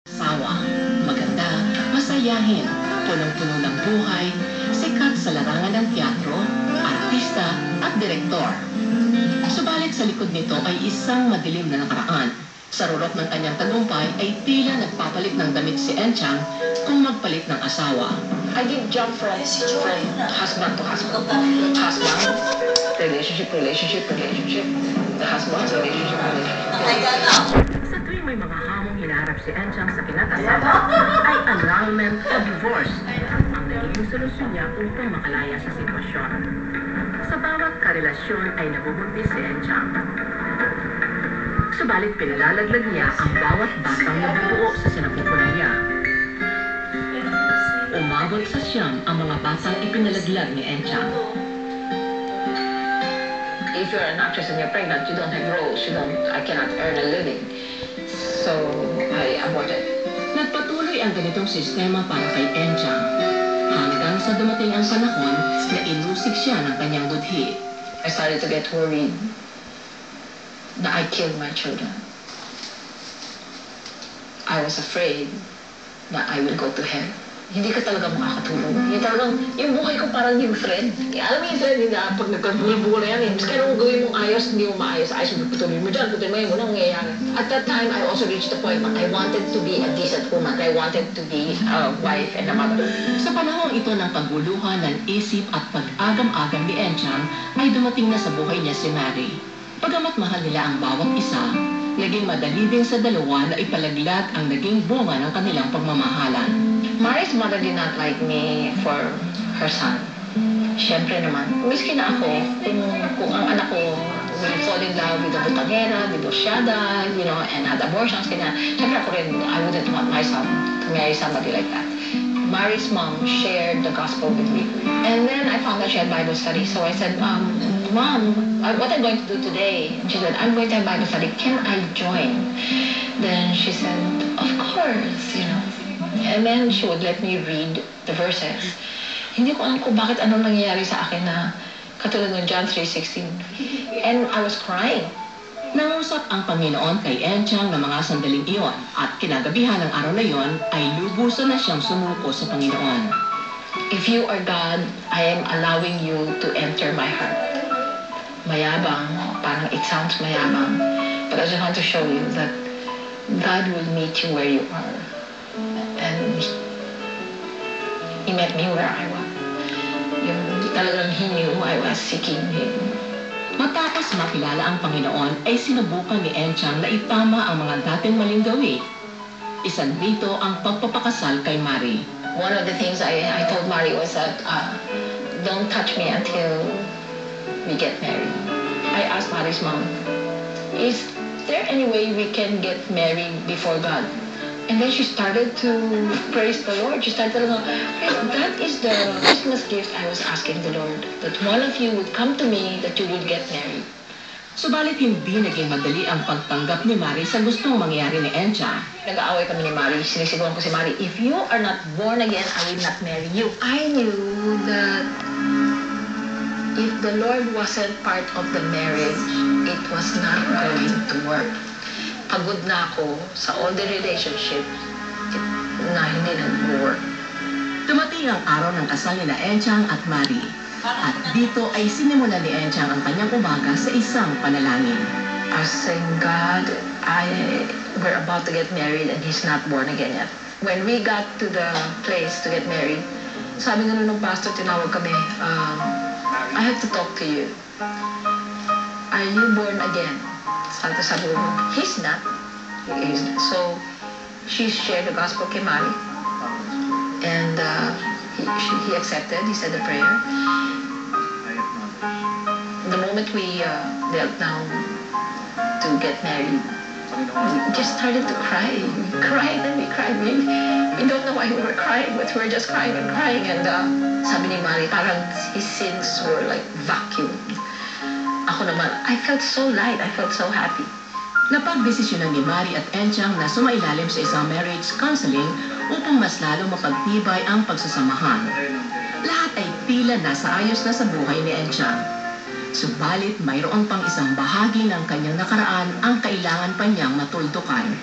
Asawa, maganda, masayahin, punong-puno ng buhay, sikat sa larangan ng teatro, artista at direktor. Subalit sa likod nito ay isang madilim na nakaraan. Sa rurok ng kanyang tagumpay ay tila nagpapalit ng damit si Enchang kung magpalit ng asawa. I did jump from husband to husband. Husband, relationship, the husband, relationship. Sa tuwing may mga hamong hinaharap si Enchang sa kinatasawa, ay annulment o divorce ang naging solusyon niya upang makalaya sa sitwasyon. Sa bawat karelasyon ay nabubuntis si Enchang. Subalit pinalalaglag niya ang bawat batang nabubuo sa sinapupunan niya. Umabot sa siyam ang mga batang ipinalaglag ni Enchang. If you're an actress and you're pregnant, you don't have roles. I cannot earn a living. So, I aborted. Nagpatuloy ang ganitong sistema para kay Enchang hanggang sa dumating ang panahon na inusig siya ng kanyang budhi. I started to get worried that I killed my children. I was afraid that I will go to hell. Hindi ka talaga makakatulong. Yung buhay ko parang yung thread. Alam mo yung thread, hindi na pag nagkabul-bul na yan. Kaya nung gawin mong ayos, hindi mo maayos. Ayos mo, patuloy mo dyan, patuloy mo yun, walang nangyayari. At that time, I also reached the point that I wanted to be a decent woman. I wanted to be a wife and a mother. Sa panahong ito ng pagguluhan ng isip at pag-agam-agam ni Enchang, ay dumating na sa buhay niya si Mary. Pagamat mahal nila ang bawat isa, naging madali din sa dalawa na ipalaglag ang naging bunga ng kanilang pagmamahalan. Mary's mother did not like me for her son. Siyempre naman, miski na ako, kung ang anak ko will fall in love with a butangera, divorciada, and had abortions, siyempre ako rin, I wouldn't want my son to marry somebody like that. Mary's mom shared the gospel with me. And then I found out she had Bible study, so I said, Mom, what I'm going to do today? And she said, I'm going to have Bible study. Can I join? Then she said, of course, And then she would let me read the verses. Hindi ko alam kung bakit anong nangyayari sa akin na katulad ng John 3:16. And I was crying. Nangusap ang Panginoon kay Enchang ng mga sandaling iyon at kinagabihan ng araw na iyon ay lubusan na siyang sumuko sa Panginoon. If you are God, I am allowing you to enter my heart. Mayabang, parang it sounds mayabang. But I just want to show you that God will meet you where you are. And He met me where I was. Talagang He knew I was seeking Him. Matapos makilala ang Panginoon ay sinubukan ni Enchang na itama ang mga dating maling gawi. Isa dito ang pagpapakasal kay Mary. One of the things I told Mary was that don't touch me until we get married. I asked Mary's mom, is there any way we can get married before God? And then she started to praise the Lord. She started to go, that is the Christmas gift I was asking the Lord. That one of you would come to me, that you would get married. Subalit hindi naging madali ang pagtanggap ni Mary sa gustong mangyari ni Enchang. Nag-aaway kami ni Mary. Sinisiguan ko si Mary, if you are not born again, I will not marry you. I knew that if the Lord wasn't part of the marriage, it was not going to work. Pagod na ako sa all the relationship na hindi nag-work. Dumating ang araw ng kasal ni Enchang at Mary. At dito ay sinimulan ni Enchang ang kanyang umaga sa isang panalangin. I was saying, God, we're about to get married and he's not born again yet. When we got to the place to get married, sabi nga nung pastor, tinawag kami, I have to talk to you. Are you born again? Sabi ko, he's not. So, she shared the gospel kay Mary. And he accepted. He said a prayer. The moment we knelt down to get married, we just started to cry. We cried and we cried. We don't know why we were crying, but we were just crying and crying. And sabi ni Mary, parang his sins were like vacuumed. Ako naman, I felt so light. I felt so happy. Napagdesisyonan ni Mary at Enchang na sumailalim sa isang marriage counseling upang mas lalo mapagtibay ang pagsasamahan. Lahat ay tila nasa ayos na sa buhay ni Enchang. Subalit mayroon pang isang bahagi ng kanyang nakaraan ang kailangan pa niyang matuldukan.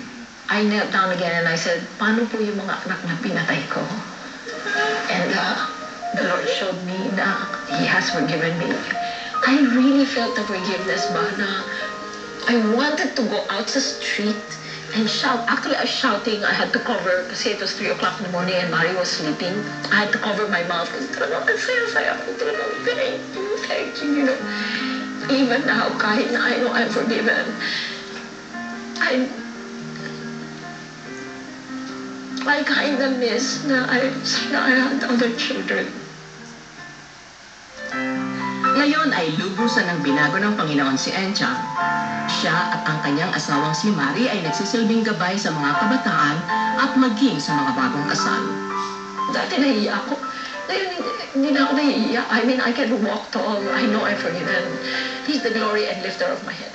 I knelt down again and I said, paano po yung mga anak na pinatay ko? And the Lord showed me na He has forgiven me. I really felt the forgiveness ba na I wanted to go out the street and shout. Actually, I was shouting. I had to cover kasi it was 3 o'clock in the morning and Mari was sleeping. I had to cover my mouth kasi talagang ang saya-saya ko. Talagang thank you, you know. Even now, kahit na I know I'm forgiven, I kind of miss na I had other children. Ngayon ay lubusan ng binago ng Panginoon si Enchang. Siya at ang kanyang asawang si Mari ay nagsisilbing gabay sa mga kabataan at maging sa mga bagong kasal. Dati nahiya ako. Ngayon, hindi na ako nahiya. I mean, I can walk tall. I know I'm forgiven. He's the glory and lifter of my head.